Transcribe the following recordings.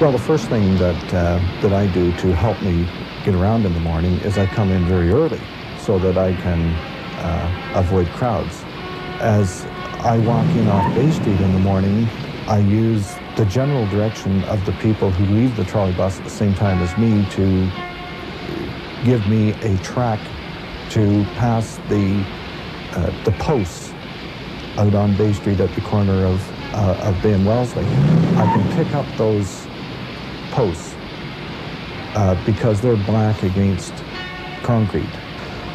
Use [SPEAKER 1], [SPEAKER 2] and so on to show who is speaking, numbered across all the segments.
[SPEAKER 1] Well, the first thing that I do to help me get around in the morning is I come in very early so that I can avoid crowds. As I walk in off Bay Street in the morning, I use the general direction of the people who leave the trolley bus at the same time as me to give me a track to pass the posts out on Bay Street at the corner of Bay and Wellesley. I can pick up those posts because they're black against concrete.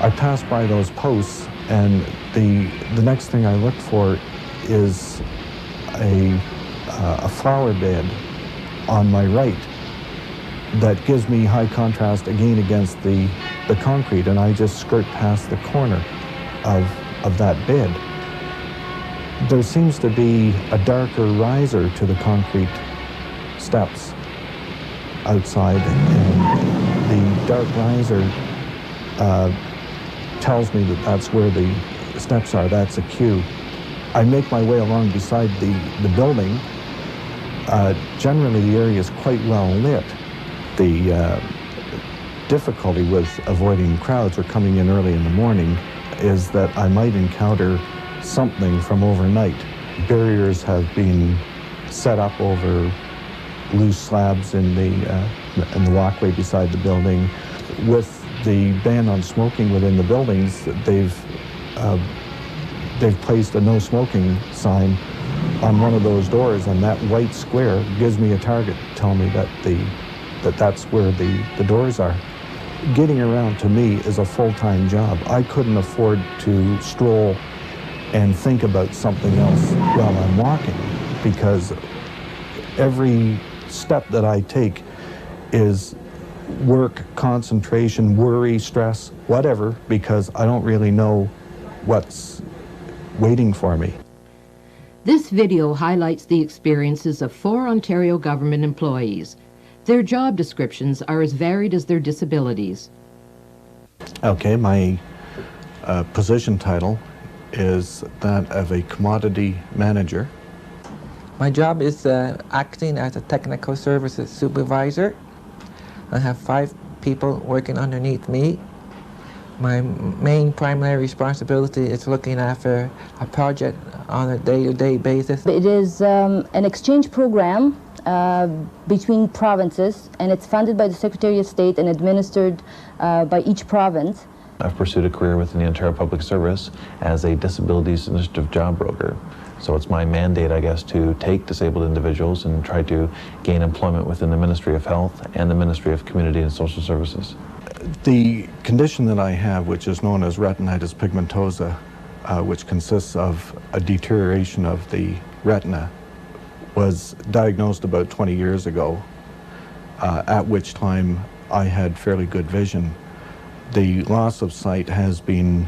[SPEAKER 1] I pass by those posts, and the next thing I look for is a flower bed on my right that gives me high contrast again against the concrete, and I just skirt past the corner of that bed. There seems to be a darker riser to the concrete steps outside, and the dark riser tells me that that's where the steps are. That's a cue. I make my way along beside the building. Generally, the area is quite well lit. The difficulty with avoiding crowds or coming in early in the morning is that I might encounter something from overnight. Barriers have been set up over loose slabs in the walkway beside the building. With the ban on smoking within the buildings, they've placed a no smoking sign on one of those doors, and that white square gives me a target to tell me that that's where the doors are. Getting around to me is a full-time job. I couldn't afford to stroll and think about something else while I'm walking, because every step that I take is work, concentration, worry, stress, whatever, because I don't really know what's waiting for me.
[SPEAKER 2] This video highlights the experiences of 4 Ontario government employees. Their job descriptions are as varied as their disabilities.
[SPEAKER 1] Okay, my position title is that of a commodity manager.
[SPEAKER 3] My job is acting as a technical services supervisor. I have 5 people working underneath me. My main primary responsibility is looking after a project on a day-to-day basis.
[SPEAKER 4] It is an exchange program between provinces, and it's funded by the Secretary of State and administered by each province.
[SPEAKER 5] I've pursued a career within the Ontario Public Service as a disabilities initiative job broker. So it's my mandate, I guess, to take disabled individuals and try to gain employment within the Ministry of Health and the Ministry of Community and Social Services.
[SPEAKER 1] The condition that I have, which is known as retinitis pigmentosa, which consists of a deterioration of the retina, was diagnosed about 20 years ago, at which time I had fairly good vision. The loss of sight has been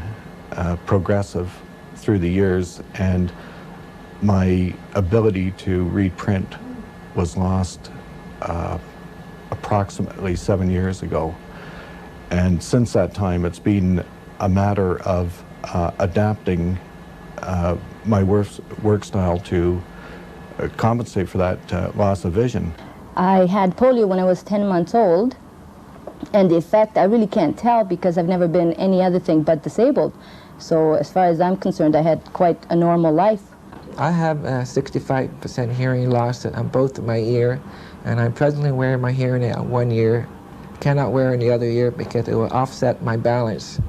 [SPEAKER 1] progressive through the years, and my ability to read print was lost approximately 7 years ago. And since that time, it's been a matter of adapting my work style to compensate for that loss of vision.
[SPEAKER 4] I had polio when I was 10 months old, and the effect I really can't tell because I've never been any other thing but disabled. So as far as I'm concerned, I had quite a normal life.
[SPEAKER 3] I have 65% hearing loss on both of my ear, and I'm presently wearing my hearing aid on one ear. Cannot wear in the other ear because it will offset my balance.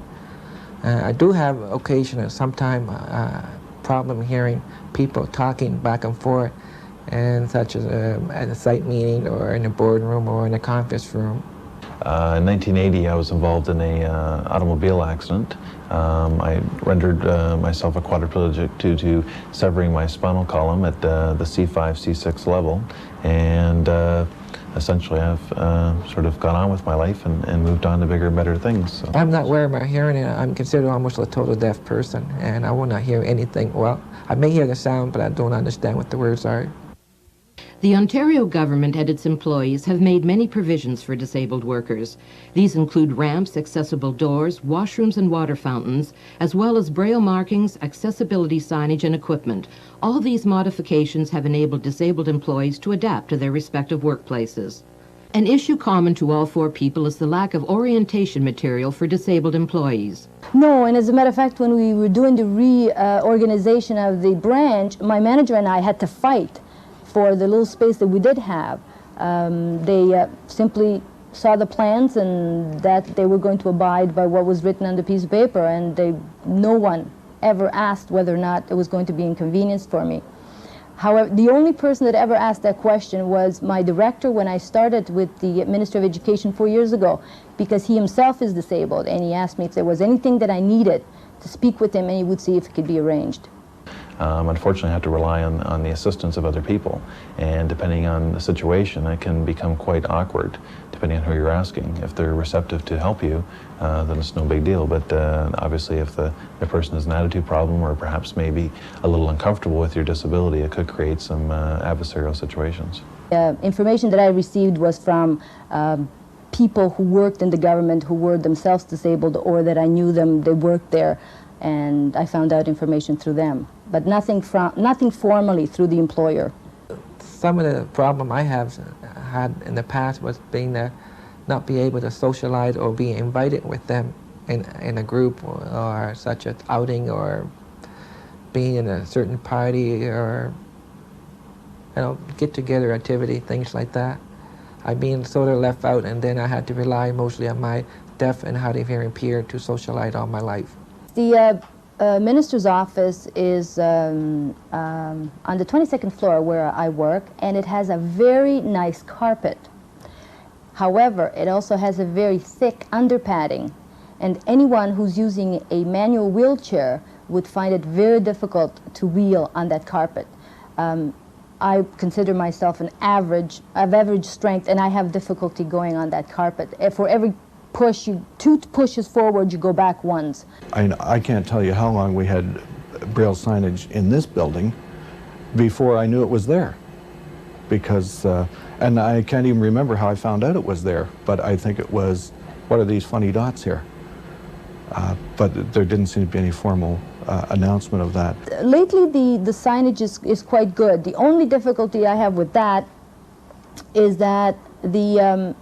[SPEAKER 3] I do have occasional, sometimes problem hearing people talking back and forth, and such as at a site meeting or in a boardroom or in a conference room.
[SPEAKER 5] In 1980, I was involved in a automobile accident. I rendered myself a quadriplegic due to severing my spinal column at the C5, C6 level, and essentially I've sort of gone on with my life and moved on to bigger and better things. So.
[SPEAKER 3] I'm not wearing my hearing aid. I'm considered almost a total deaf person, and I will not hear anything. Well, I may hear the sound, but I don't understand what the words are.
[SPEAKER 2] The Ontario government and its employees have made many provisions for disabled workers. These include ramps, accessible doors, washrooms and water fountains, as well as braille markings, accessibility signage and equipment. All these modifications have enabled disabled employees to adapt to their respective workplaces. An issue common to all four people is the lack of orientation material for disabled employees.
[SPEAKER 4] No, and as a matter of fact, when we were doing the reorganization of the branch, my manager and I had to fight for the little space that we did have. They simply saw the plans and that they were going to abide by what was written on the piece of paper, and no one ever asked whether or not it was going to be inconvenienced for me. However, the only person that ever asked that question was my director when I started with the Minister of Education 4 years ago, because he himself is disabled, and he asked me if there was anything that I needed to speak with him, and he would see if it could be arranged.
[SPEAKER 5] Unfortunately, I have to rely on the assistance of other people, and depending on the situation, it can become quite awkward, depending on who you're asking. If they're receptive to help you, then it's no big deal, but obviously if the person has an attitude problem or perhaps maybe a little uncomfortable with your disability, it could create some adversarial situations.
[SPEAKER 4] Information that I received was from people who worked in the government who were themselves disabled, or that I knew them, they worked there, and I found out information through them, but nothing formally through the employer.
[SPEAKER 3] Some of the problem I have had in the past was being not be able to socialize or be invited with them in a group or such an outing, or being in a certain party or get-together activity, things like that. I've been sort of left out, and then I had to rely mostly on my deaf and hard of hearing peer to socialize all my life.
[SPEAKER 4] The minister's office is on the 22nd floor where I work, and it has a very nice carpet. However, it also has a very thick underpadding, and anyone who's using a manual wheelchair would find it very difficult to wheel on that carpet. I consider myself of average strength, and I have difficulty going on that carpet. For every push, two pushes forward, you go back once.
[SPEAKER 1] I can't tell you how long we had braille signage in this building before I knew it was there, because and I can't even remember how I found out it was there, but I think it was, what are these funny dots here? But there didn't seem to be any formal announcement of that.
[SPEAKER 4] Lately the signage is quite good. The only difficulty I have with that is that the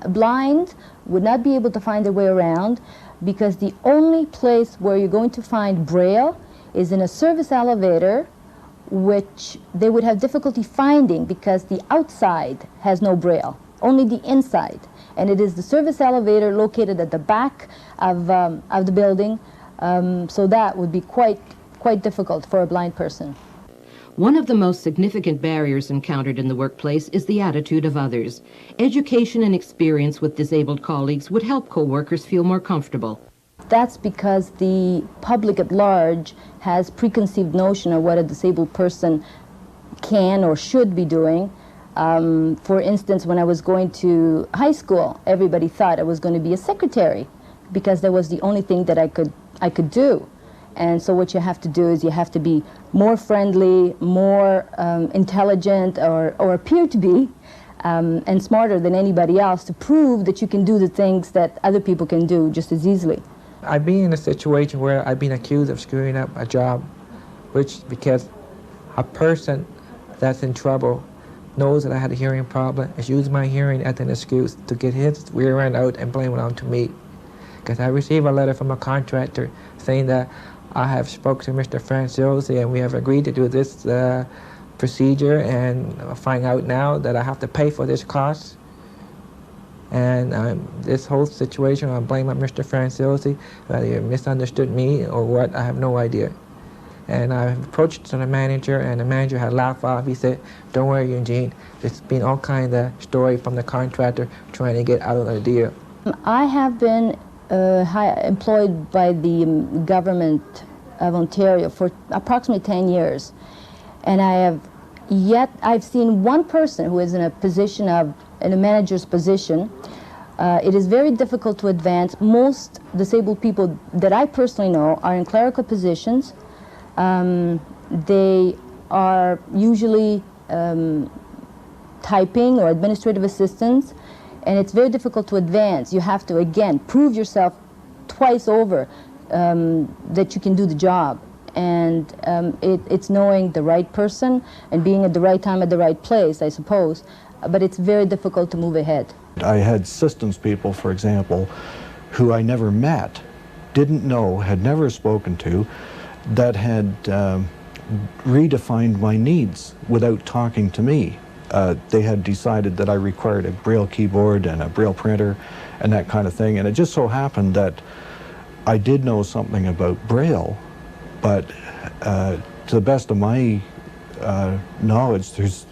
[SPEAKER 4] blind would not be able to find their way around, because the only place where you're going to find braille is in a service elevator, which they would have difficulty finding because the outside has no braille, only the inside. And it is the service elevator located at the back of the building, so that would be quite difficult for a blind person.
[SPEAKER 2] One of the most significant barriers encountered in the workplace is the attitude of others. Education and experience with disabled colleagues would help co-workers feel more comfortable.
[SPEAKER 4] That's because the public at large has preconceived notion of what a disabled person can or should be doing. For instance, when I was going to high school, everybody thought I was going to be a secretary because that was the only thing that I could do. And so what you have to do is you have to be more friendly, more intelligent, or appear to be, and smarter than anybody else to prove that you can do the things that other people can do just as easily.
[SPEAKER 3] I've been in a situation where I've been accused of screwing up a job, which because a person that's in trouble knows that I had a hearing problem, has used my hearing as an excuse to get his rear end out and blame it on to me. Because I received a letter from a contractor saying that I have spoken to Mr. Franciosi and we have agreed to do this procedure, and I find out now that I have to pay for this cost. And this whole situation, I blame on Mr. Franciosi, whether he misunderstood me or what, I have no idea. And I approached the manager, and the manager had laughed off. He said, "Don't worry, Eugene, there's been all kinds of story from the contractor trying to get out of the deal."
[SPEAKER 4] I have been employed by the government of Ontario for approximately 10 years. And I've seen one person who is in a manager's position. It is very difficult to advance. Most disabled people that I personally know are in clerical positions. They are usually typing or administrative assistance, and it's very difficult to advance. You have to, again, prove yourself twice over that you can do the job. And it's knowing the right person and being at the right time at the right place, I suppose. But it's very difficult to move ahead.
[SPEAKER 1] I had systems people, for example, who I never met, didn't know, had never spoken to, that had redefined my needs without talking to me. They had decided that I required a Braille keyboard and a Braille printer and that kind of thing. And it just so happened that I did know something about Braille, but to the best of my knowledge, there's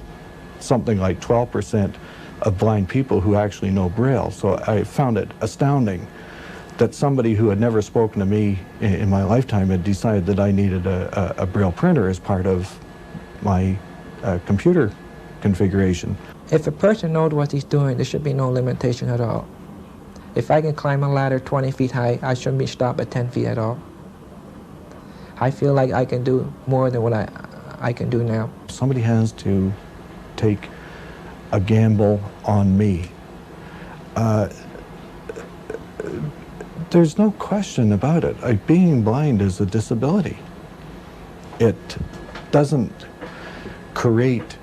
[SPEAKER 1] something like 12% of blind people who actually know Braille. So I found it astounding that somebody who had never spoken to me in my lifetime had decided that I needed a Braille printer as part of my computer configuration.
[SPEAKER 3] If a person knows what he's doing, there should be no limitation at all. If I can climb a ladder 20 feet high, I shouldn't be stopped at 10 feet at all. I feel like I can do more than what I can do now.
[SPEAKER 1] Somebody has to take a gamble on me. There's no question about it. Being blind is a disability. It doesn't create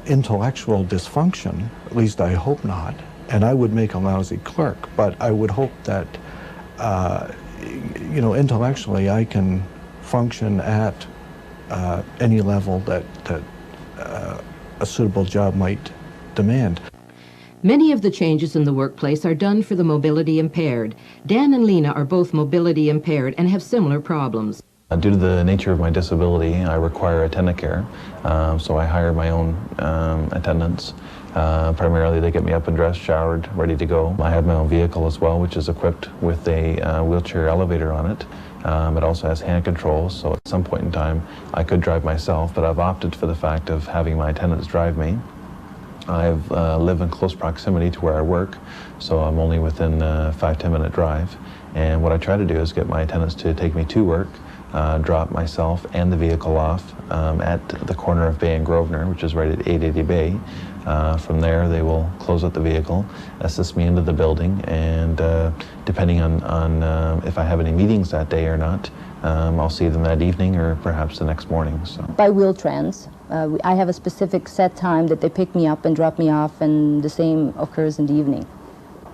[SPEAKER 1] intellectual dysfunction, at least I hope not, and I would make a lousy clerk, but I would hope that, you know, intellectually I can function at any level that a suitable job might demand.
[SPEAKER 2] Many of the changes in the workplace are done for the mobility impaired. Dan and Lena are both mobility impaired and have similar problems.
[SPEAKER 5] Due to the nature of my disability, I require attendant care, so I hire my own attendants. Primarily, they get me up and dressed, showered, ready to go. I have my own vehicle as well, which is equipped with a wheelchair elevator on it. It also has hand controls, so at some point in time, I could drive myself, but I've opted for the fact of having my attendants drive me. I live in close proximity to where I work, so I'm only within a 5-10 minute drive. And what I try to do is get my attendants to take me to work, drop myself and the vehicle off at the corner of Bay and Grosvenor, which is right at 880 Bay. From there, they will close out the vehicle, assist me into the building, and depending on if I have any meetings that day or not, I'll see them that evening or perhaps the next morning. So.
[SPEAKER 4] By Wheel-Trans, I have a specific set time that they pick me up and drop me off, and the same occurs in the evening.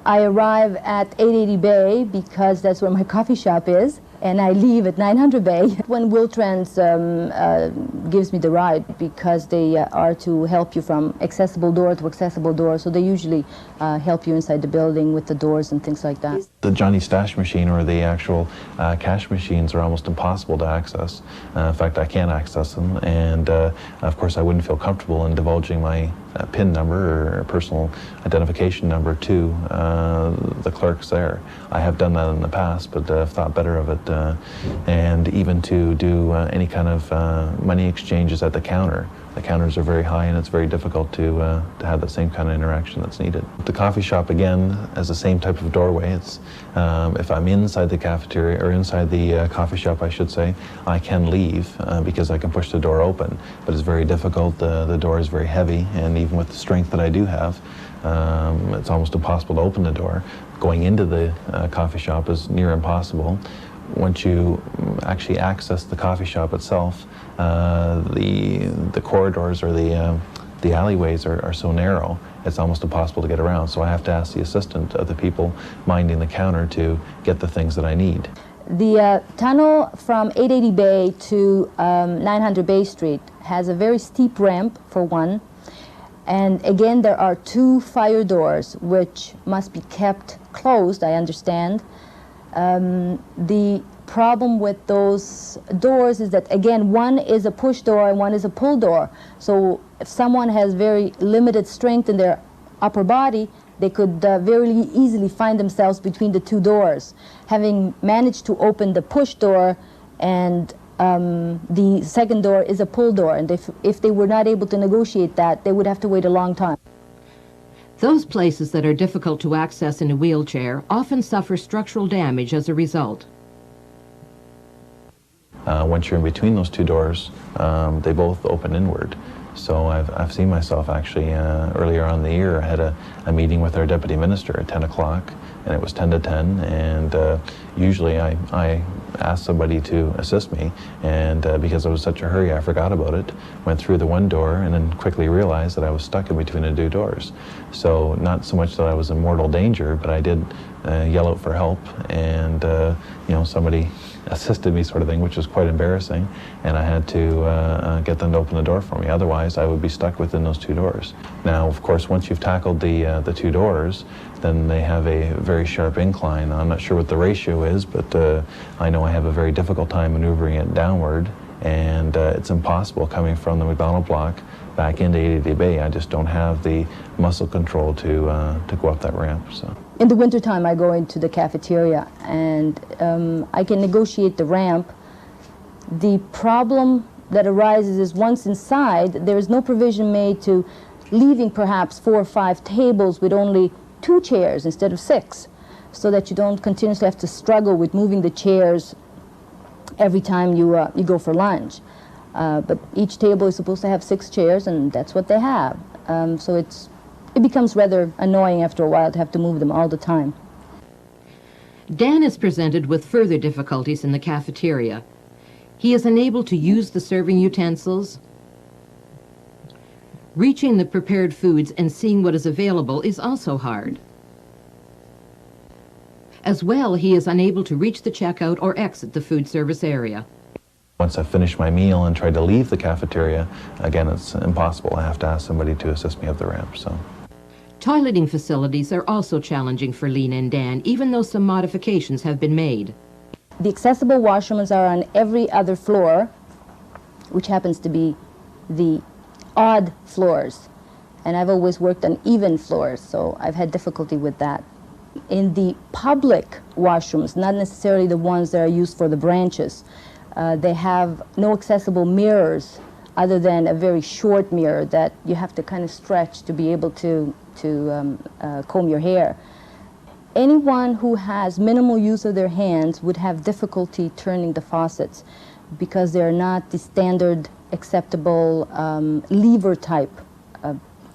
[SPEAKER 4] I arrive at 880 Bay because that's where my coffee shop is, and I leave at 900 Bay when Wheel-Trans gives me the ride, because they are to help you from accessible door to accessible door, so they usually help you inside the building with the doors and things like that.
[SPEAKER 5] The Johnny Stash machine or the actual cash machines are almost impossible to access. In fact, I can't access them, and of course I wouldn't feel comfortable in divulging my PIN number or personal identification number to the clerks there. I have done that in the past, but I've thought better of it, and even to do any kind of money exchanges at the counter. The counters are very high, and it's very difficult to have the same kind of interaction that's needed. The coffee shop, again, has the same type of doorway. It's if I'm inside the cafeteria, or inside the coffee shop, I should say, I can leave because I can push the door open, but it's very difficult. The door is very heavy, and even with the strength that I do have, it's almost impossible to open the door. Going into the coffee shop is near impossible. Once you actually access the coffee shop itself, the corridors or the alleyways are so narrow, it's almost impossible to get around. So I have to ask the assistant of the people minding the counter to get the things that I need.
[SPEAKER 4] The tunnel from 880 Bay to 900 Bay Street has a very steep ramp, for one. And again, there are 2 fire doors which must be kept closed, I understand. The problem with those doors is that, again, one is a push door and one is a pull door. So if someone has very limited strength in their upper body, they could very easily find themselves between the 2 doors. Having managed to open the push door, and the second door is a pull door, and if they were not able to negotiate that, they would have to wait a long time.
[SPEAKER 2] Those places that are difficult to access in a wheelchair often suffer structural damage as a result.
[SPEAKER 5] Once you're in between those 2 doors, they both open inward. So I've seen myself actually earlier on in the year. I had a meeting with our deputy minister at 10 o'clock, and it was 10 to 10, and usually I asked somebody to assist me, and because I was in such a hurry, I forgot about it, went through the one door, and then quickly realized that I was stuck in between the two doors. So not so much that I was in mortal danger, but I did yell out for help, and you know, somebody assisted me, sort of thing, which was quite embarrassing, and I had to get them to open the door for me. Otherwise, I would be stuck within those two doors. Now, of course, once you've tackled the two doors, then they have a very sharp incline. I'm not sure what the ratio is, but I know I have a very difficult time maneuvering it downward, and it's impossible coming from the McDonald block back into 80 Bay. I just don't have the muscle control to go up that ramp. So.
[SPEAKER 4] In the wintertime, I go into the cafeteria, and I can negotiate the ramp. The problem that arises is once inside, there is no provision made to leaving perhaps 4 or 5 tables with only 2 chairs instead of 6, so that you don't continuously have to struggle with moving the chairs every time you go for lunch. But each table is supposed to have 6 chairs, and that's what they have. So it becomes rather annoying after a while to have to move them all the time.
[SPEAKER 2] Dan is presented with further difficulties in the cafeteria. He is unable to use the serving utensils. Reaching the prepared foods and seeing what is available is also hard. As well, he is unable to reach the checkout or exit the food service area.
[SPEAKER 5] Once I finish my meal and try to leave the cafeteria, again, it's impossible. I have to ask somebody to assist me up the ramp. So.
[SPEAKER 2] Toileting facilities are also challenging for Lena and Dan, even though some modifications have been made.
[SPEAKER 4] The accessible washrooms are on every other floor, which happens to be the odd floors. And I've always worked on even floors, so I've had difficulty with that. In the public washrooms, not necessarily the ones that are used for the branches, they have no accessible mirrors other than a very short mirror that you have to kind of stretch to be able to comb your hair. Anyone who has minimal use of their hands would have difficulty turning the faucets because they're not the standard acceptable lever type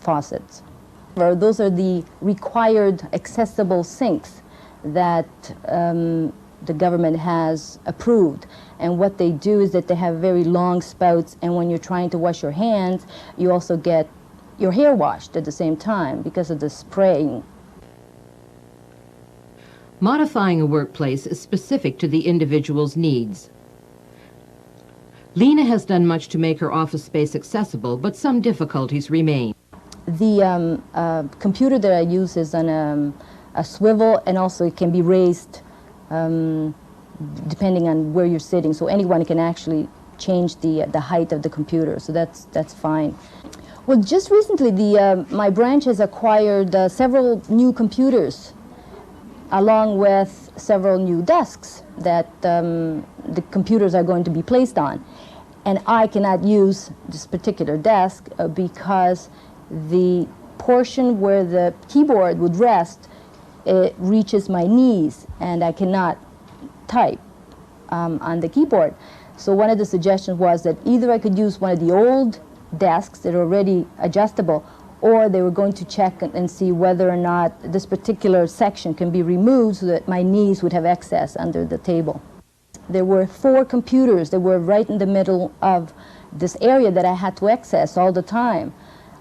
[SPEAKER 4] faucets. Those are the required accessible sinks that the government has approved. And what they do is that they have very long spouts, and when you're trying to wash your hands, you also get your hair washed at the same time because of the spraying.
[SPEAKER 2] Modifying a workplace is specific to the individual's needs. Lena has done much to make her office space accessible, but some difficulties remain.
[SPEAKER 4] The computer that I use is on a swivel, and also it can be raised depending on where you're sitting, so anyone can actually change the height of the computer, so that's fine. Well, just recently my branch has acquired several new computers along with several new desks that the computers are going to be placed on. And I cannot use this particular desk because the portion where the keyboard would rest, it reaches my knees, and I cannot type on the keyboard. So one of the suggestions was that either I could use one of the old desks that are already adjustable, or they were going to check and see whether or not this particular section can be removed so that my knees would have access under the table. There were 4 computers that were right in the middle of this area that I had to access all the time.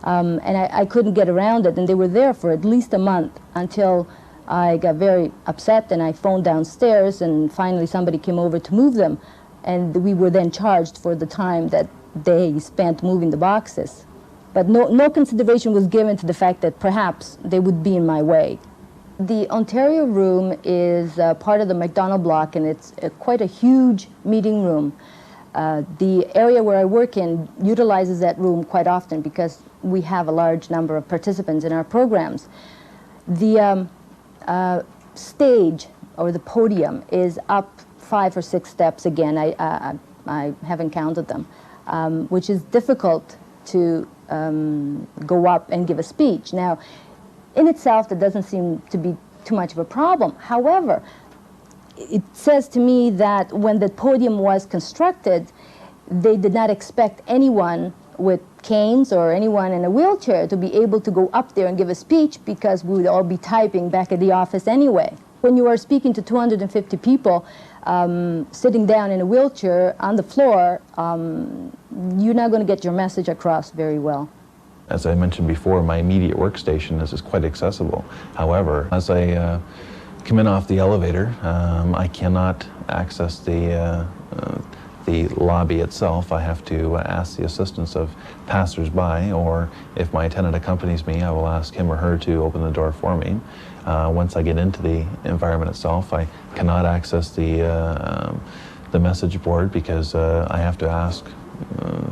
[SPEAKER 4] And I couldn't get around it, and they were there for at least a month until I got very upset, and I phoned downstairs, and finally somebody came over to move them, and we were then charged for the time that they spent moving the boxes. But no consideration was given to the fact that perhaps they would be in my way. The Ontario room is part of the McDonald block, and it's quite a huge meeting room. The area where I work in utilizes that room quite often because we have a large number of participants in our programs. The stage, or the podium, is up 5 or 6 steps again. I haven't counted them, which is difficult to go up and give a speech. Now, in itself, that doesn't seem to be too much of a problem. However, it says to me that when the podium was constructed, they did not expect anyone with canes or anyone in a wheelchair to be able to go up there and give a speech, because we would all be typing back at the office anyway. When you are speaking to 250 people, sitting down in a wheelchair on the floor, you're not going to get your message across very well.
[SPEAKER 5] As I mentioned before, my immediate workstation is quite accessible. However, as I come in off the elevator, I cannot access the lobby itself. I have to ask the assistance of passers-by, or if my attendant accompanies me, I will ask him or her to open the door for me. Once I get into the environment itself, I cannot access the message board, because I have to ask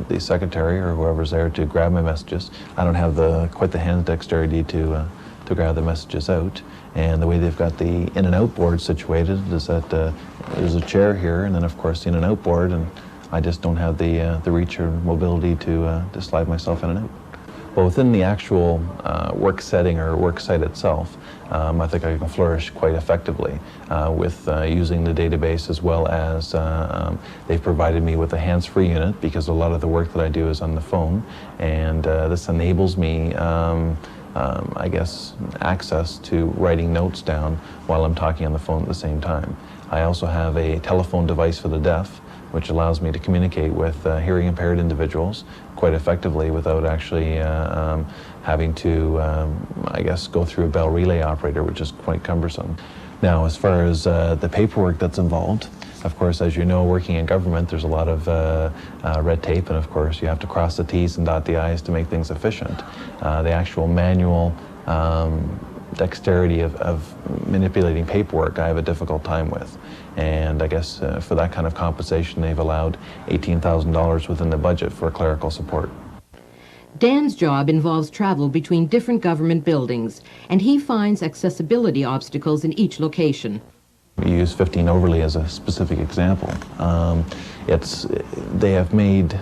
[SPEAKER 5] the secretary or whoever's there to grab my messages. I don't have quite the hand dexterity to grab the messages out. And the way they've got the in and out board situated is that there's a chair here, and then of course the in and out board, and I just don't have the reach or mobility to slide myself in and out. Well, within the actual work setting or work site itself, I think I can flourish quite effectively with using the database, as well as they've provided me with a hands-free unit, because a lot of the work that I do is on the phone, and this enables me I guess, access to writing notes down while I'm talking on the phone at the same time. I also have a telephone device for the deaf, which allows me to communicate with hearing impaired individuals quite effectively without actually having to, I guess, go through a bell relay operator, which is quite cumbersome. Now, as far as the paperwork that's involved, of course, as you know, working in government, there's a lot of red tape, and of course, you have to cross the T's and dot the I's to make things efficient. The actual manual dexterity of manipulating paperwork, I have a difficult time with. And I guess for that kind of compensation, they've allowed $18,000 within the budget for clerical support.
[SPEAKER 2] Dan's job involves travel between different government buildings, and he finds accessibility obstacles in each location.
[SPEAKER 5] We use 15 Overley as a specific example. They have made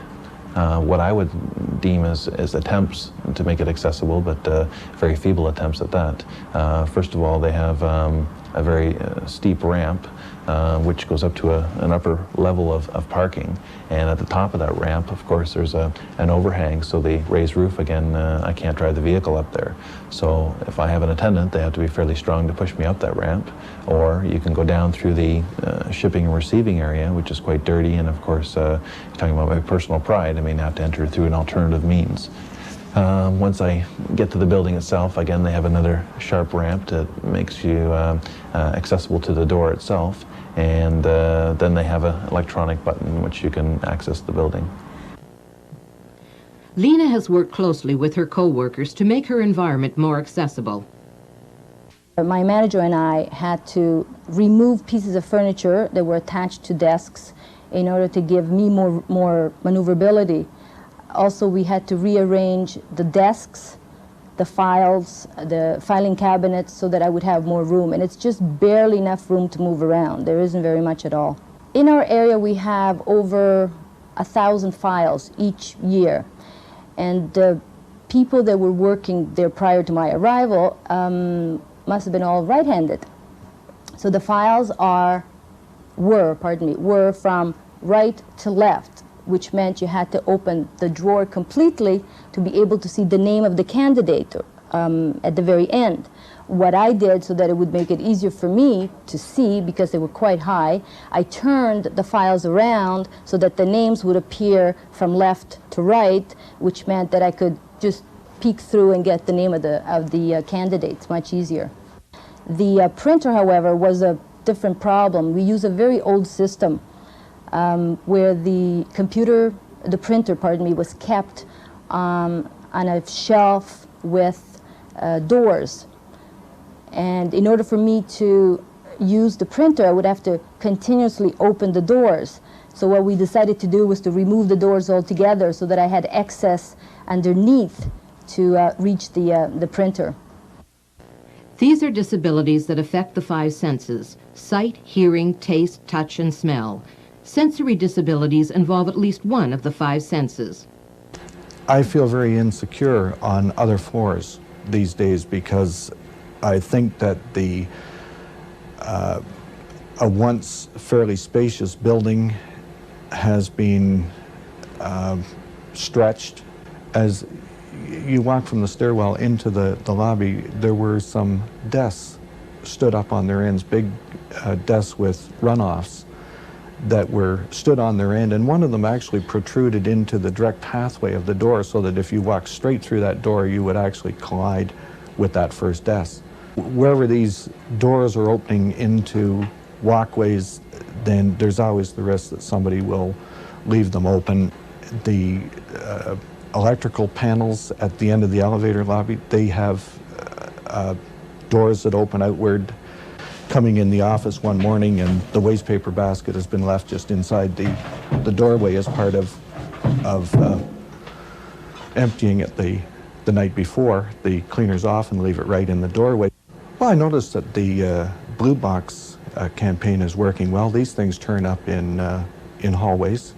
[SPEAKER 5] what I would deem as attempts to make it accessible, but very feeble attempts at that. First of all, they have a very steep ramp, which goes up to an upper level of parking. And at the top of that ramp, of course, there's an overhang, so the raised roof, again, I can't drive the vehicle up there. So if I have an attendant, they have to be fairly strong to push me up that ramp. Or you can go down through the shipping and receiving area, which is quite dirty, and of course, you're talking about my personal pride, I may have to enter through an alternative means. Once I get to the building itself, again, they have another sharp ramp that makes you accessible to the door itself, and then they have an electronic button which you can access the building.
[SPEAKER 2] Lena has worked closely with her co-workers to make her environment more accessible.
[SPEAKER 4] My manager and I had to remove pieces of furniture that were attached to desks in order to give me more maneuverability. Also, we had to rearrange the desks, the files, the filing cabinets, so that I would have more room. And it's just barely enough room to move around. There isn't very much at all. In our area, we have over 1,000 files each year. And the people that were working there prior to my arrival must have been all right-handed. So the files were from right to left, which meant you had to open the drawer completely to be able to see the name of the candidate at the very end. What I did, so that it would make it easier for me to see, because they were quite high, I turned the files around so that the names would appear from left to right, which meant that I could just peek through and get the name of the candidates much easier. The printer, however, was a different problem. We use a very old system where the printer, was kept on a shelf with doors. And in order for me to use the printer, I would have to continuously open the doors. So what we decided to do was to remove the doors altogether, so that I had access underneath to reach the printer.
[SPEAKER 2] These are disabilities that affect the five senses: sight, hearing, taste, touch, and smell. Sensory disabilities involve at least one of the five senses.
[SPEAKER 1] I feel very insecure on other floors these days, because I think that a once fairly spacious building has been stretched, As you walk from the stairwell into the lobby, there were some desks stood up on their ends, big desks with runoffs that were stood on their end, and one of them actually protruded into the direct pathway of the door, so that if you walked straight through that door, you would actually collide with that first desk. Wherever these doors are opening into walkways, then there's always the risk that somebody will leave them open. The electrical panels at the end of the elevator lobby, they have doors that open outward. Coming in the office one morning and the waste paper basket has been left just inside the doorway as part of emptying it the night before. The cleaners often leave it right in the doorway. Well, I noticed that the Blue Box campaign is working well. These things turn up in hallways.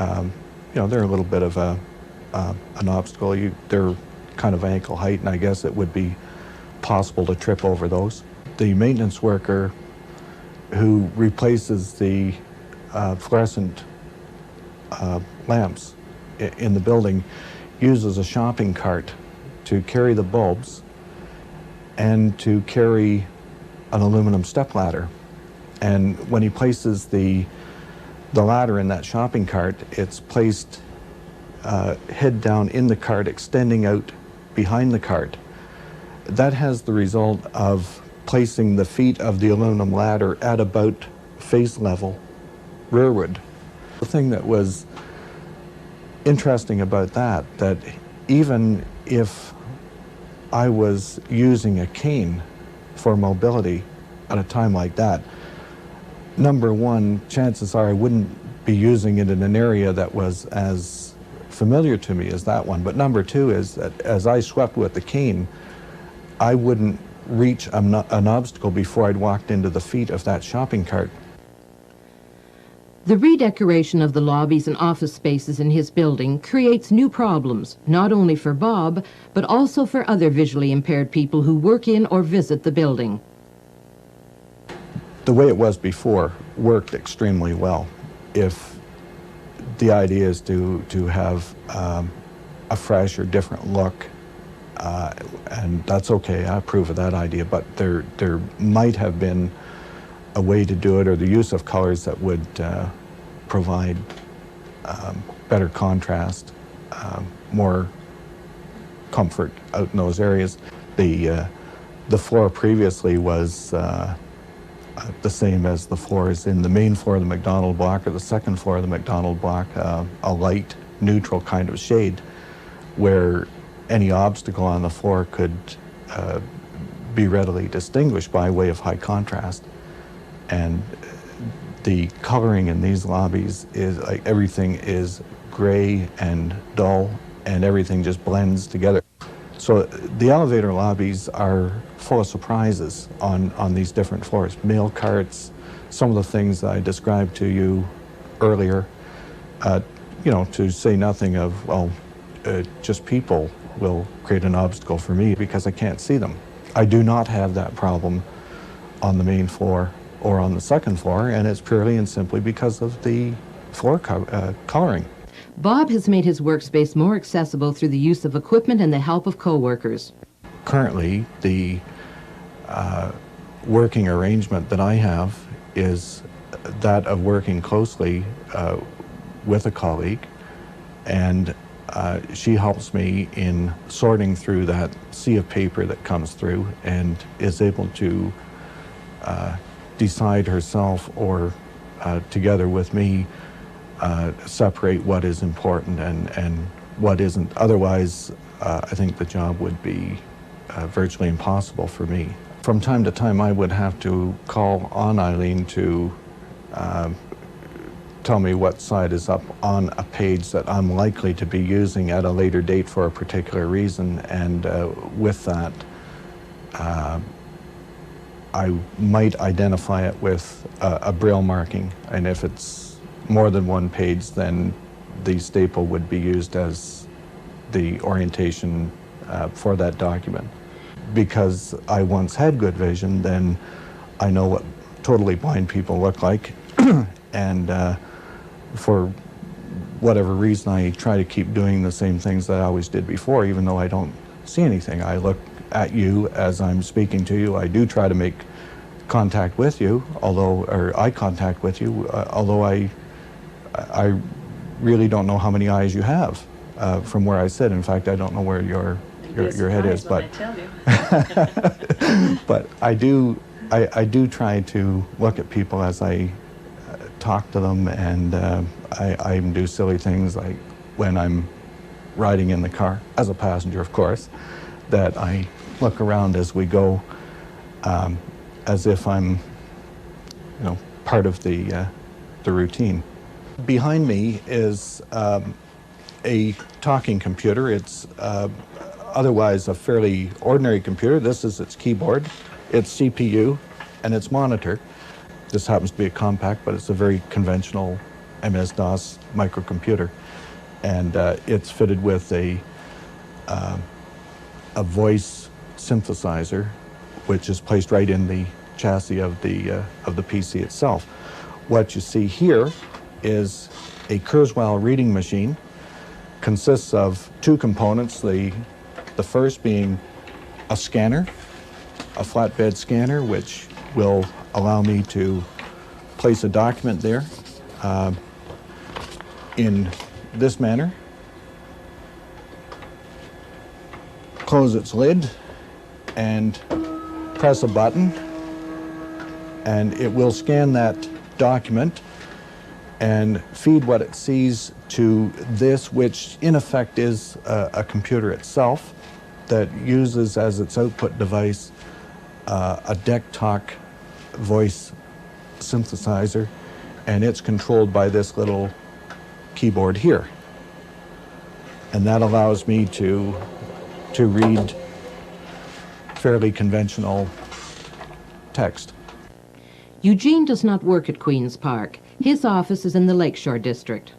[SPEAKER 1] You know, they're a little bit of an obstacle. They're kind of ankle height, and I guess it would be possible to trip over those. The maintenance worker who replaces the fluorescent lamps in the building uses a shopping cart to carry the bulbs and to carry an aluminum stepladder. And when he places the ladder in that shopping cart, it's placed head down in the cart, extending out behind the cart. That has the result of placing the feet of the aluminum ladder at about face level rearward. The thing that was interesting about that even if I was using a cane for mobility at a time like that, number one, chances are I wouldn't be using it in an area that was as familiar to me as that one. But number two is that as I swept with the cane, I wouldn't reach an obstacle before I'd walked into the feet of that shopping cart.
[SPEAKER 2] The redecoration of the lobbies and office spaces in his building creates new problems, not only for Bob, but also for other visually impaired people who work in or visit the building.
[SPEAKER 1] The way it was before worked extremely well. If the idea is to have a fresh or different look, and that's okay, I approve of that idea, but there might have been a way to do it, or the use of colors that would provide better contrast, more comfort out in those areas. The floor previously was the same as the floors in the main floor of the Macdonald block or the second floor of the Macdonald block, a light neutral kind of shade where any obstacle on the floor could be readily distinguished by way of high contrast. And the coloring in these lobbies is like everything is gray and dull, and everything just blends together. So the elevator lobbies are full of surprises on these different floors. Mail carts, some of the things I described to you earlier, you know, to say nothing of, well, just people will create an obstacle for me because I can't see them. I do not have that problem on the main floor or on the second floor, and it's purely and simply because of the floor coloring.
[SPEAKER 2] Bob has made his workspace more accessible through the use of equipment and the help of co-workers.
[SPEAKER 1] Currently, the working arrangement that I have is that of working closely with a colleague, and she helps me in sorting through that sea of paper that comes through and is able to decide herself or together with me separate what is important and what isn't. Otherwise, I think the job would be virtually impossible for me. From time to time, I would have to call on Eileen to tell me what side is up on a page that I'm likely to be using at a later date for a particular reason, and with that, I might identify it with a Braille marking, and if it's more than one page, then the staple would be used as the orientation for that document. Because I once had good vision, then I know what totally blind people look like, and for whatever reason, I try to keep doing the same things that I always did before, even though I don't see anything. I look at you as I'm speaking to you. I do try to make contact with you, or eye contact with you, although I really don't know how many eyes you have from where I sit. In fact, I don't know where your head is, but
[SPEAKER 6] I tell you.
[SPEAKER 1] but I do try to look at people as I talk to them, and I even do silly things like when I'm riding in the car, as a passenger, of course, that I look around as we go, as if I'm, part of the routine. Behind me is a talking computer. It's otherwise a fairly ordinary computer. This is its keyboard, its CPU, and its monitor. This happens to be a compact, but it's a very conventional MS-DOS microcomputer. And it's fitted with a voice synthesizer, which is placed right in the chassis of the PC itself. What you see here is a Kurzweil reading machine. Consists of two components. The first being a scanner, a flatbed scanner, which will allow me to place a document there in this manner. Close its lid and press a button, and it will scan that document and feed what it sees to this, which in effect is a computer itself that uses as its output device a DEC Talk voice synthesizer, and it's controlled by this little keyboard here. And that allows me to read fairly conventional text.
[SPEAKER 2] Eugene does not work at Queen's Park. His office is in the Lakeshore District.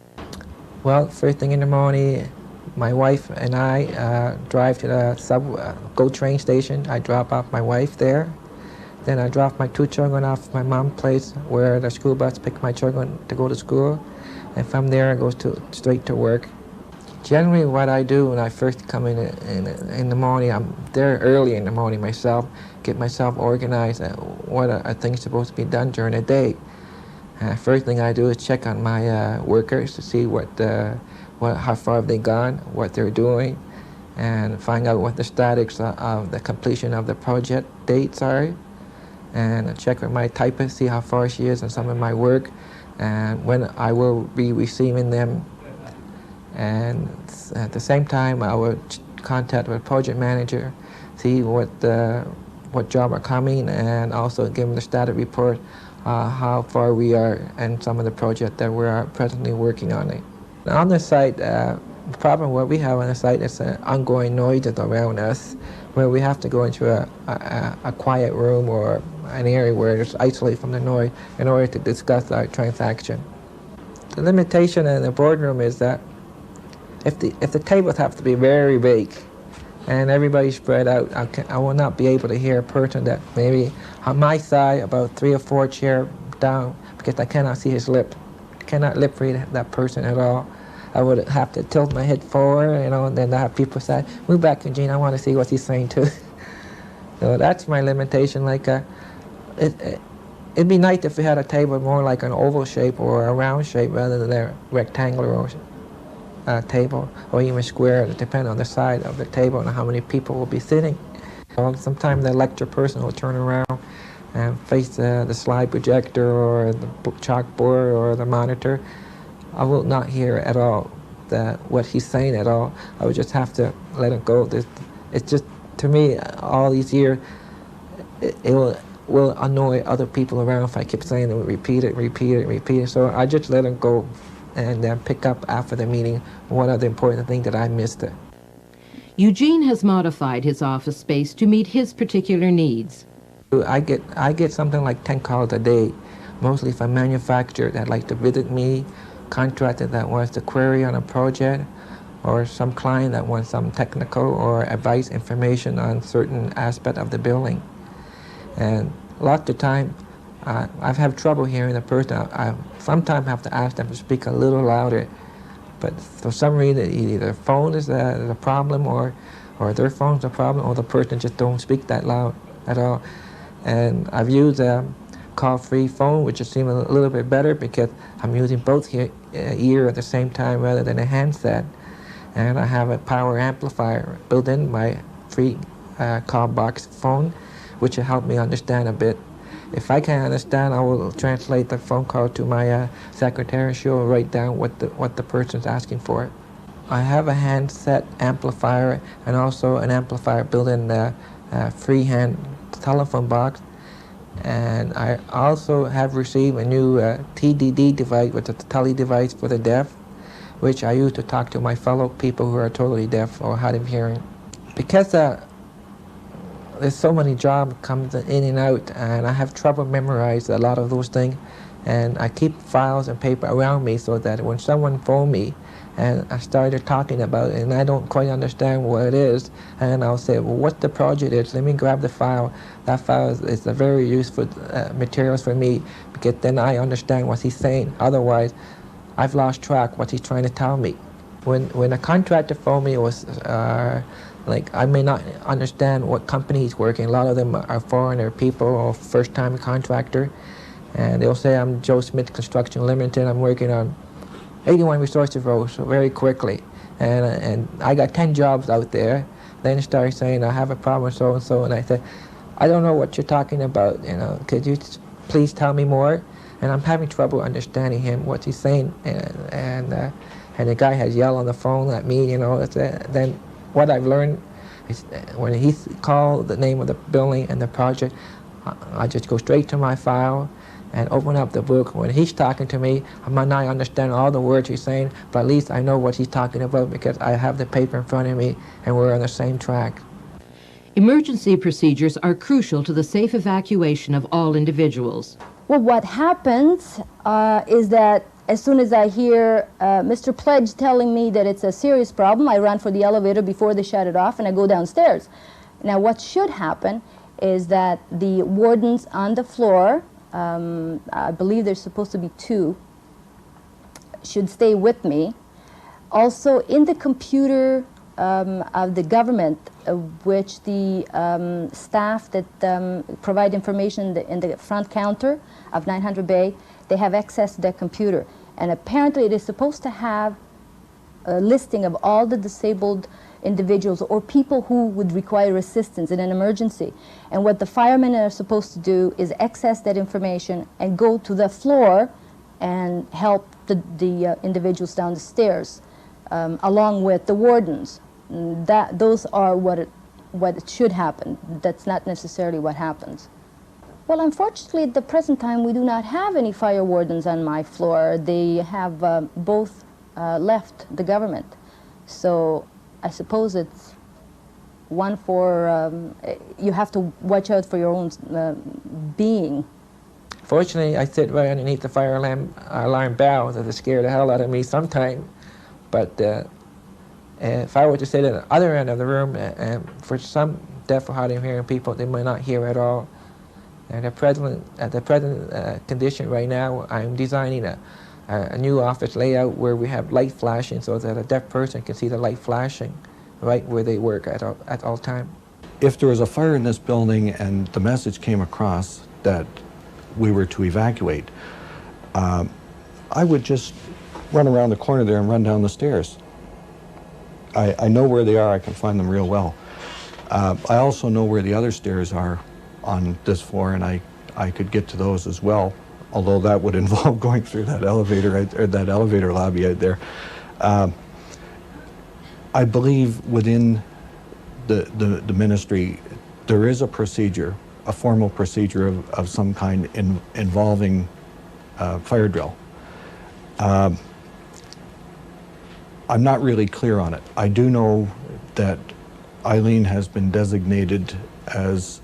[SPEAKER 3] Well, first thing in the morning, my wife and I drive to the GO train station. I drop off my wife there. Then I drop my two children off my mom's place where the school bus picks my children to go to school. And from there, I go straight to work. Generally, what I do when I first come in the morning, I'm there early in the morning myself, get myself organized, what are things supposed to be done during the day. First thing I do is check on my workers to see how far have they gone, what they're doing, and find out what the status of the completion of the project dates are. And check with my typist, see how far she is on some of my work, and when I will be receiving them. And at the same time, I will contact with the project manager, see what job are coming, and also give them the status report, how far we are and some of the project that we are presently working on it. On the site, the problem what we have on the site is ongoing noises around us, where we have to go into a quiet room or an area where it's isolated from the noise in order to discuss our transaction. The limitation in the boardroom is that if the tables have to be very big and everybody spread out, I will not be able to hear a person that maybe on my side about 3 or 4 chairs down, because I cannot see his lip. I cannot lip read that person at all. I would have to tilt my head forward, and then I have people say, "Move back, Eugene, I want to see what he's saying too." So that's my limitation. It'd be nice if we had a table more like an oval shape or a round shape rather than a rectangular table, or even square, depending on the side of the table and how many people will be sitting. Sometimes the lecture person will turn around and face the slide projector or the chalkboard or the monitor. I will not hear at all what he's saying at all. I would just have to let it go. It's just, to me, all these years, it will annoy other people around if I keep saying it, repeat it. So I just let it go and then pick up after the meeting what are the important things that I missed.
[SPEAKER 2] Eugene has modified his office space to meet his particular needs.
[SPEAKER 3] I get something like 10 calls a day, mostly from manufacturers that like to visit me, contractor that wants to query on a project, or some client that wants some technical or advice information on certain aspect of the building. And lots of time, I've had trouble hearing the person. I sometimes have to ask them to speak a little louder But for some reason, either their phone is a problem, or their phone's a problem, or the person just don't speak that loud at all. And I've used a call-free phone, which just seems a little bit better because I'm using both ear at the same time rather than a handset. And I have a power amplifier built in my free call box phone, which will help me understand a bit. If I can't understand, I will translate the phone call to my secretary, and she'll write down what the person's asking for. I have a handset amplifier and also an amplifier built in the freehand telephone box. And I also have received a new TDD device, which is a tele device for the deaf, which I use to talk to my fellow people who are totally deaf or hard of hearing. Because there's so many jobs comes in and out, and I have trouble memorizing a lot of those things, and I keep files and paper around me so that when someone phones me and I started talking about it and I don't quite understand what it is, and I'll say, well, what the project is, let me grab the file. That file is a very useful materials for me, because then I understand what he's saying. Otherwise, I've lost track what he's trying to tell me. When a contractor phoned me, it was like I may not understand what company he's working. A lot of them are foreigner people or first-time contractor, and they'll say, I'm Joe Smith Construction Limited. I'm working on 81 Resources Road, so very quickly. And I got 10 jobs out there. Then he started saying, I have a problem so-and-so, and I said, I don't know what you're talking about, could you please tell me more? And I'm having trouble understanding him, what he's saying, and the guy has yelled on the phone at me, Then what I've learned is when he called the name of the building and the project, I just go straight to my file and open up the book. When he's talking to me, I might not understand all the words he's saying, but at least I know what he's talking about because I have the paper in front of me and we're on the same track.
[SPEAKER 2] Emergency procedures are crucial to the safe evacuation of all individuals.
[SPEAKER 4] Well, what happens is that as soon as I hear Mr. Pledge telling me that it's a serious problem, I run for the elevator before they shut it off and I go downstairs. Now, what should happen is that the wardens on the floor, I believe there's supposed to be 2, should stay with me. Also, in the computer of the government, which the staff that provide information in the front counter of 900 Bay, they have access to their computer. And apparently it is supposed to have a listing of all the disabled individuals or people who would require assistance in an emergency. And what the firemen are supposed to do is access that information and go to the floor and help the individuals down the stairs, along with the wardens. Those are what it should happen. That's not necessarily what happens. Well, unfortunately, at the present time, we do not have any fire wardens on my floor. They have both left the government. So I suppose it's one for, you have to watch out for your own being.
[SPEAKER 3] Fortunately, I sit right underneath the fire alarm bell that scare the hell out of me sometimes. But if I were to sit at the other end of the room, for some deaf or hard of hearing people, they might not hear at all. And at the present condition right now, I'm designing a new office layout where we have light flashing so that a deaf person can see the light flashing right where they work at all time.
[SPEAKER 1] If there was a fire in this building and the message came across that we were to evacuate, I would just run around the corner there and run down the stairs. I know where they are. I can find them real well. I also know where the other stairs are on this floor, and I could get to those as well, although that would involve going through that elevator or that elevator lobby out there. I believe within the ministry there is a procedure, a formal procedure of some kind involving fire drill. I'm not really clear on it. I do know that Eileen has been designated as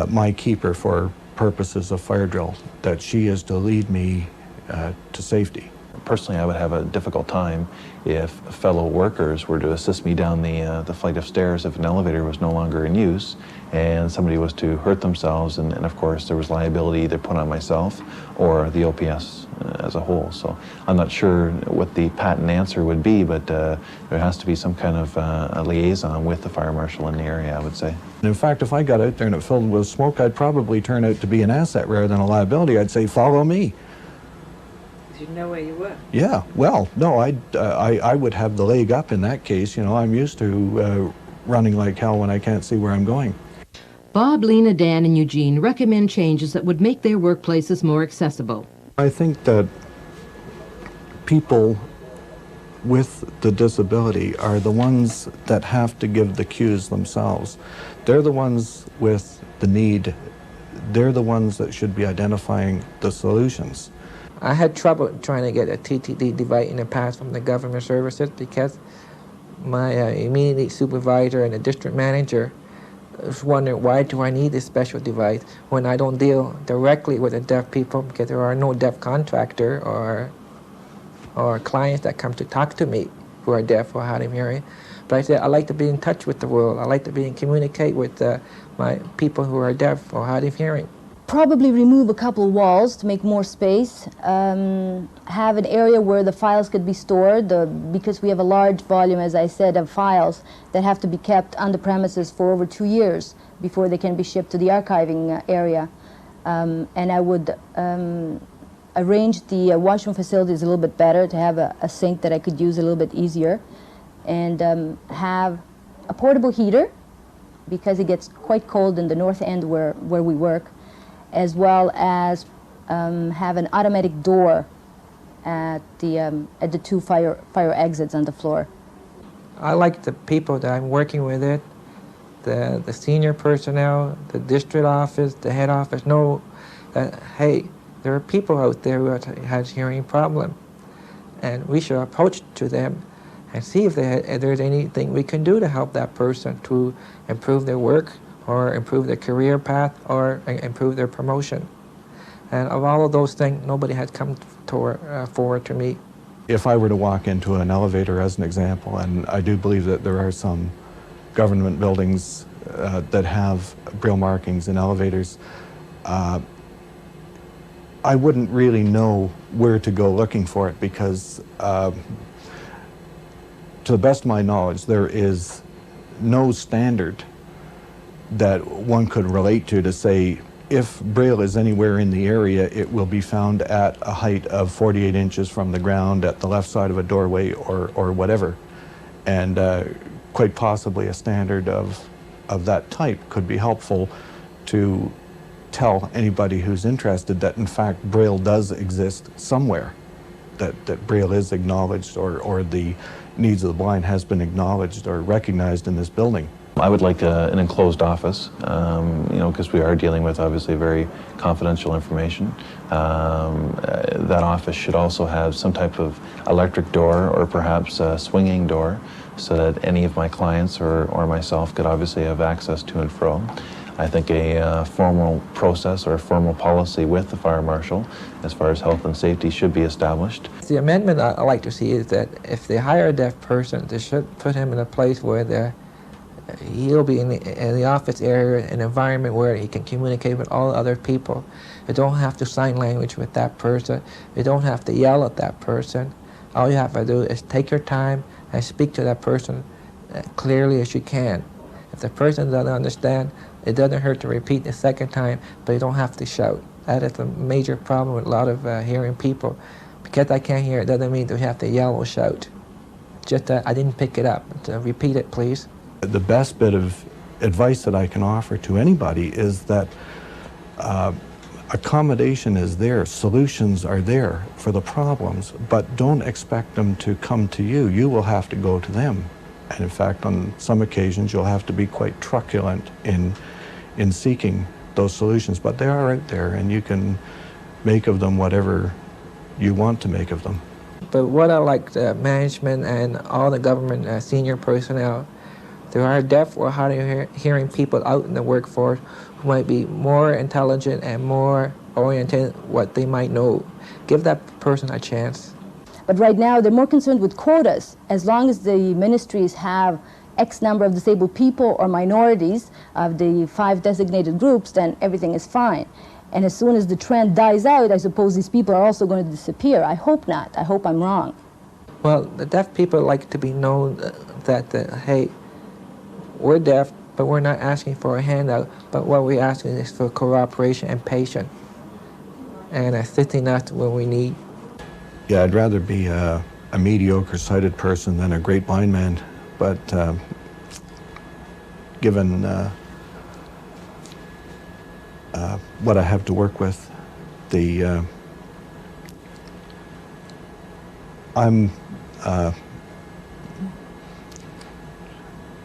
[SPEAKER 1] my keeper for purposes of fire drill, that she is to lead me to safety.
[SPEAKER 5] Personally, I would have a difficult time if fellow workers were to assist me down the flight of stairs if an elevator was no longer in use, and somebody was to hurt themselves, and of course there was liability either put on myself or the OPS as a whole. So I'm not sure what the patent answer would be, but there has to be some kind of a liaison with the fire marshal in the area, I would say.
[SPEAKER 1] In fact, if I got out there and it filled with smoke, I'd probably turn out to be an asset rather than a liability. I'd say, follow me.
[SPEAKER 7] You know where you were.
[SPEAKER 1] Yeah, well, no, I would have the leg up in that case. You know, I'm used to running like hell when I can't see where I'm going.
[SPEAKER 2] Bob, Lena, Dan, and Eugene recommend changes that would make their workplaces more accessible.
[SPEAKER 1] I think that people with the disability are the ones that have to give the cues themselves. They're the ones with the need. They're the ones that should be identifying the solutions.
[SPEAKER 3] I had trouble trying to get a TTD device in the past from the government services because my immediate supervisor and the district manager was wondering, why do I need this special device when I don't deal directly with the deaf people, because there are no deaf contractor or clients that come to talk to me who are deaf or hard of hearing. But I said, I like to be in touch with the world. I like to be in communicate with my people who are deaf or hard of hearing.
[SPEAKER 4] Probably remove a couple walls to make more space, have an area where the files could be stored, because we have a large volume, as I said, of files that have to be kept on the premises for over 2 years before they can be shipped to the archiving area. And I would arrange the washroom facilities a little bit better to have a sink that I could use a little bit easier, and have a portable heater, because it gets quite cold in the north end where we work, as well as have an automatic door at the two fire exits on the floor.
[SPEAKER 3] I like the people that I'm working with it, the senior personnel, the district office, the head office know that, hey, there are people out there who has hearing problem, and we should approach to them and see if there's anything we can do to help that person to improve their work, or improve their career path, or improve their promotion. And of all of those things, nobody has come forward to me.
[SPEAKER 1] If I were to walk into an elevator, as an example, and I do believe that there are some government buildings that have Braille markings in elevators, I wouldn't really know where to go looking for it, because to the best of my knowledge, there is no standard that one could relate to say, if Braille is anywhere in the area, it will be found at a height of 48 inches from the ground at the left side of a doorway, or whatever. And quite possibly a standard of that type could be helpful to tell anybody who's interested that in fact Braille does exist somewhere, that Braille is acknowledged, or the needs of the blind has been acknowledged or recognized in this building.
[SPEAKER 5] I would like an enclosed office, you know, because we are dealing with obviously very confidential information. That office should also have some type of electric door, or perhaps a swinging door, so that any of my clients or myself could obviously have access to and fro. I think a formal process or a formal policy with the fire marshal as far as health and safety should be established.
[SPEAKER 3] The amendment I like to see is that if they hire a deaf person, they should put him in a place where he'll be in the office area, an environment where he can communicate with all other people. You don't have to sign language with that person. You don't have to yell at that person. All you have to do is take your time and speak to that person clearly as you can. If the person doesn't understand, it doesn't hurt to repeat the second time, but you don't have to shout. That is a major problem with a lot of hearing people. Because I can't hear, it doesn't mean that you have to yell or shout. Just that I didn't pick it up. Repeat it, please.
[SPEAKER 1] The best bit of advice that I can offer to anybody is that accommodation is there, solutions are there for the problems, but don't expect them to come to you. You will have to go to them. And in fact, on some occasions, you'll have to be quite truculent in seeking those solutions, but they are out there, and you can make of them whatever you want to make of them.
[SPEAKER 3] But what I like the management and all the government senior personnel, there are deaf or hard of hearing people out in the workforce who might be more intelligent and more oriented what they might know. Give that person a chance.
[SPEAKER 4] But right now, they're more concerned with quotas. As long as the ministries have X number of disabled people or minorities of the 5 designated groups, then everything is fine. And as soon as the trend dies out, I suppose these people are also going to disappear. I hope not. I hope I'm wrong.
[SPEAKER 3] Well, the deaf people like to be known that, hey, we're deaf, but we're not asking for a handout, but what we're asking is for cooperation and patience, and assisting us when we need.
[SPEAKER 1] Yeah, I'd rather be a mediocre sighted person than a great blind man, but given what I have to work with,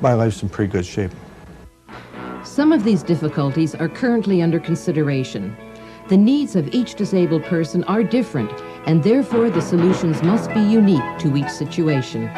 [SPEAKER 1] my life's in pretty good shape.
[SPEAKER 2] Some of these difficulties are currently under consideration. The needs of each disabled person are different, and therefore the solutions must be unique to each situation.